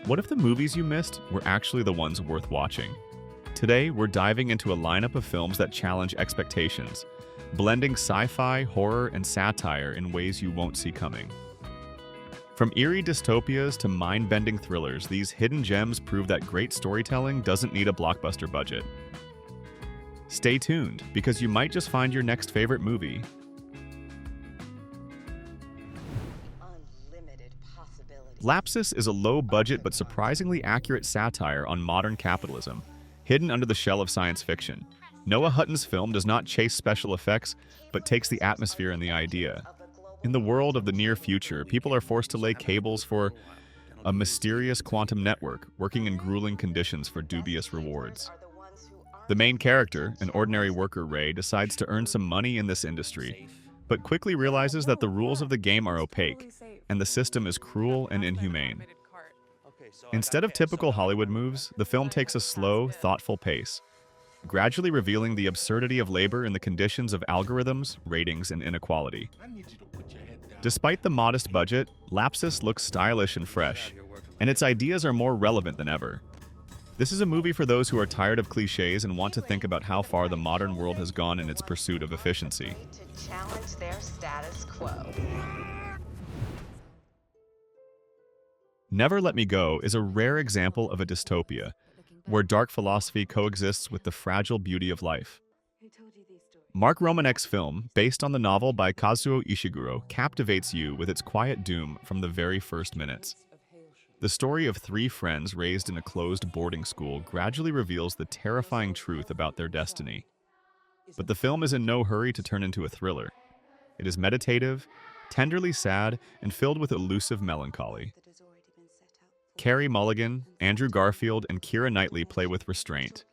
What if the movies you missed were actually the ones worth watching? Today, we're diving into a lineup of films that challenge expectations, blending sci-fi, horror, and satire in ways you won't see coming. From eerie dystopias to mind-bending thrillers, these hidden gems prove that great storytelling doesn't need a blockbuster budget. Stay tuned, because you might just find your next favorite movie. Lapsis is a low-budget but surprisingly accurate satire on modern capitalism, hidden under the shell of science fiction. Noah Hutton's film does not chase special effects, but takes the atmosphere and the idea. In the world of the near future, people are forced to lay cables for a mysterious quantum network, working in grueling conditions for dubious rewards. The main character, an ordinary worker Ray, decides to earn some money in this industry, but quickly realizes that the rules of the game are opaque, and the system is cruel and inhumane. Instead of typical Hollywood moves, the film takes a slow, thoughtful pace, gradually revealing the absurdity of labor in the conditions of algorithms, ratings, and inequality. Despite the modest budget, Lapsis looks stylish and fresh, and its ideas are more relevant than ever. This is a movie for those who are tired of cliches and want to think about how far the modern world has gone in its pursuit of efficiency. To challenge their status quo. Never Let Me Go is a rare example of a dystopia, where dark philosophy coexists with the fragile beauty of life. Mark Romanek's film, based on the novel by Kazuo Ishiguro, captivates you with its quiet doom from the very first minutes. The story of three friends raised in a closed boarding school gradually reveals the terrifying truth about their destiny. But the film is in no hurry to turn into a thriller. It is meditative, tenderly sad, and filled with elusive melancholy. Carey Mulligan, Andrew Garfield, and Keira Knightley play with restraint.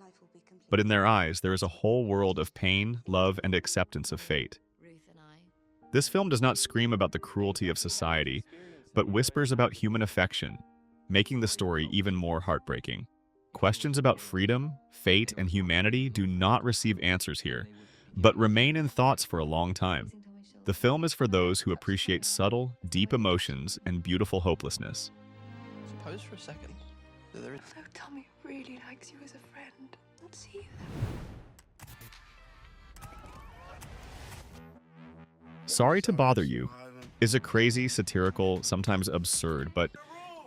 But in their eyes, there is a whole world of pain, love, and acceptance of fate. This film does not scream about the cruelty of society, but whispers about human affection, making the story even more heartbreaking. Questions about freedom, fate, and humanity do not receive answers here, but remain in thoughts for a long time. The film is for those who appreciate subtle, deep emotions and beautiful hopelessness. Suppose for a second that there is... So Tommy really likes you as a friend. Let's see you. Sorry to Bother You is a crazy, satirical, sometimes absurd, but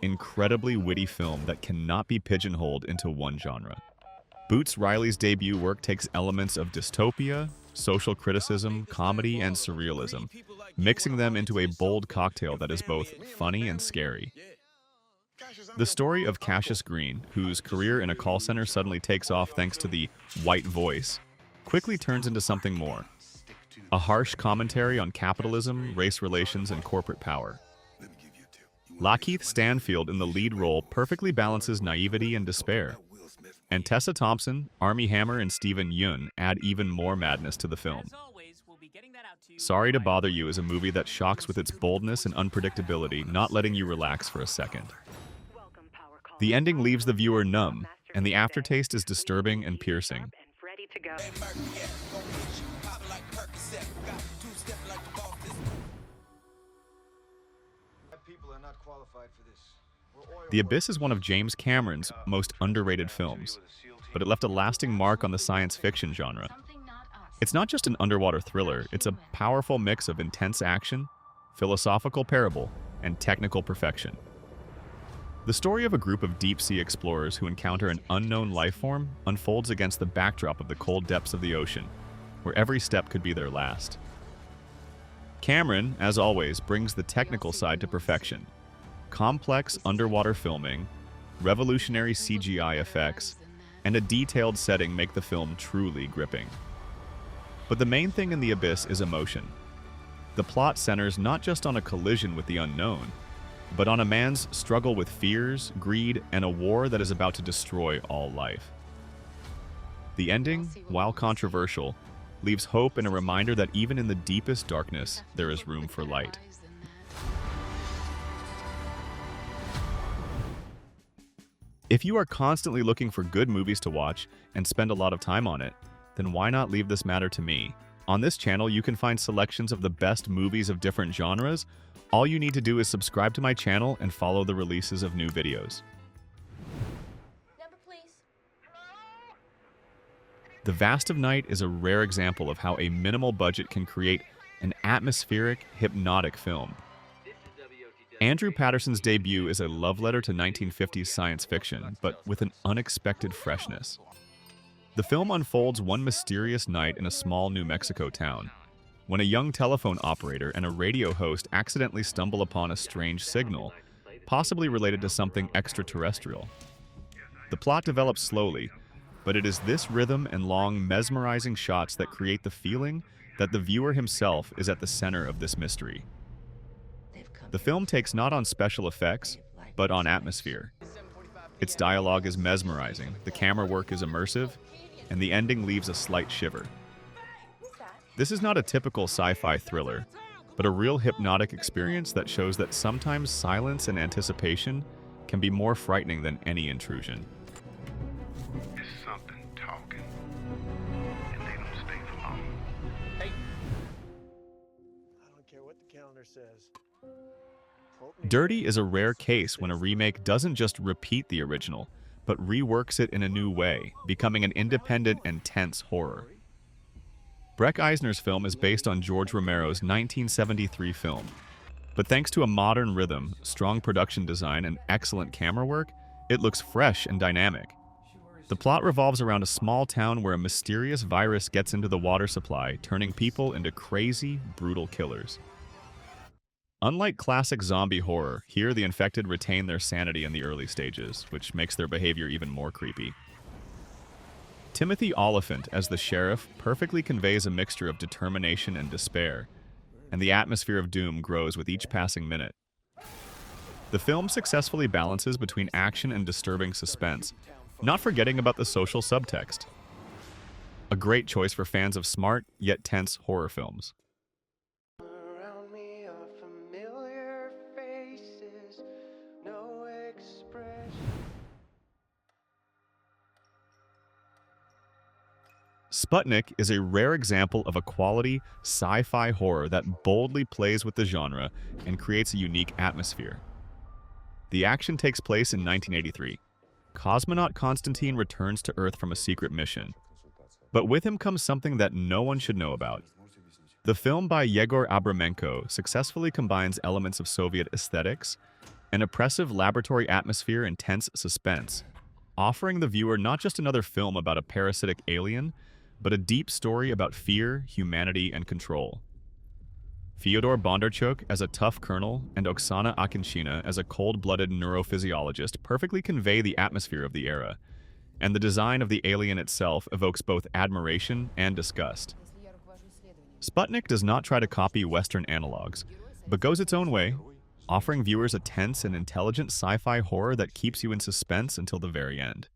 incredibly witty film that cannot be pigeonholed into one genre. Boots Riley's debut work takes elements of dystopia, social criticism, comedy, and surrealism, mixing them into a bold cocktail that is both funny and scary. The story of Cassius Green, whose career in a call center suddenly takes off thanks to the white voice, quickly turns into something more. A harsh commentary on capitalism, race relations, and corporate power. Lakeith Stanfield in the lead role perfectly balances naivety and despair. And Tessa Thompson, Armie Hammer, and Steven Yeun add even more madness to the film. Sorry to Bother You is a movie that shocks with its boldness and unpredictability, not letting you relax for a second. The ending leaves the viewer numb, and the aftertaste is disturbing and piercing. The Abyss is one of James Cameron's most underrated films, but it left a lasting mark on the science fiction genre. It's not just an underwater thriller, it's a powerful mix of intense action, philosophical parable, and technical perfection. The story of a group of deep-sea explorers who encounter an unknown life form unfolds against the backdrop of the cold depths of the ocean, where every step could be their last. Cameron, as always, brings the technical side to perfection. Complex underwater filming, revolutionary CGI effects, and a detailed setting make the film truly gripping. But the main thing in The Abyss is emotion. The plot centers not just on a collision with the unknown, but on a man's struggle with fears, greed, and a war that is about to destroy all life. The ending, while controversial, leaves hope and a reminder that even in the deepest darkness, there is room for light. If you are constantly looking for good movies to watch and spend a lot of time on it, then why not leave this matter to me? On this channel, you can find selections of the best movies of different genres. All you need to do is subscribe to my channel and follow the releases of new videos. The Vast of Night is a rare example of how a minimal budget can create an atmospheric, hypnotic film. Andrew Patterson's debut is a love letter to 1950s science fiction, but with an unexpected freshness. The film unfolds one mysterious night in a small New Mexico town, when a young telephone operator and a radio host accidentally stumble upon a strange signal, possibly related to something extraterrestrial. The plot develops slowly, but it is this rhythm and long, mesmerizing shots that create the feeling that the viewer himself is at the center of this mystery. The film takes not on special effects, but on atmosphere. Its dialogue is mesmerizing, the camera work is immersive, and the ending leaves a slight shiver. This is not a typical sci-fi thriller, but a real hypnotic experience that shows that sometimes silence and anticipation can be more frightening than any intrusion. It's something talking, and they don't stay for long. I don't care what the calendar says. Dirty is a rare case when a remake doesn't just repeat the original, but reworks it in a new way, becoming an independent and tense horror. Breck Eisner's film is based on George Romero's 1973 film, but thanks to a modern rhythm, strong production design, and excellent camera work, it looks fresh and dynamic. The plot revolves around a small town where a mysterious virus gets into the water supply, turning people into crazy, brutal killers. Unlike classic zombie horror, here the infected retain their sanity in the early stages, which makes their behavior even more creepy. Timothy Oliphant as the sheriff perfectly conveys a mixture of determination and despair, and the atmosphere of doom grows with each passing minute. The film successfully balances between action and disturbing suspense, not forgetting about the social subtext. A great choice for fans of smart, yet tense horror films. Around me are familiar faces, no expression. Sputnik is a rare example of a quality sci-fi horror that boldly plays with the genre and creates a unique atmosphere. The action takes place in 1983. Cosmonaut Konstantin returns to Earth from a secret mission, but with him comes something that no one should know about. The film by Yegor Abramenko successfully combines elements of Soviet aesthetics, an oppressive laboratory atmosphere, and tense suspense, offering the viewer not just another film about a parasitic alien, but a deep story about fear, humanity, and control. Fyodor Bondarchuk as a tough colonel and Oksana Akinshina as a cold-blooded neurophysiologist perfectly convey the atmosphere of the era, and the design of the alien itself evokes both admiration and disgust. Sputnik does not try to copy Western analogs, but goes its own way, offering viewers a tense and intelligent sci-fi horror that keeps you in suspense until the very end.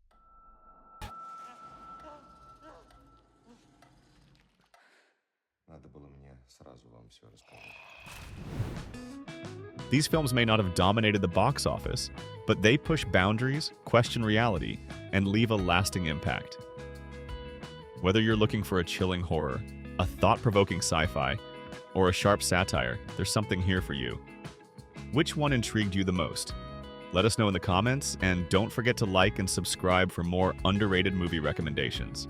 These films may not have dominated the box office, but they push boundaries, question reality, and leave a lasting impact. Whether you're looking for a chilling horror, a thought-provoking sci-fi, or a sharp satire, there's something here for you. Which one intrigued you the most? Let us know in the comments, and don't forget to like and subscribe for more underrated movie recommendations.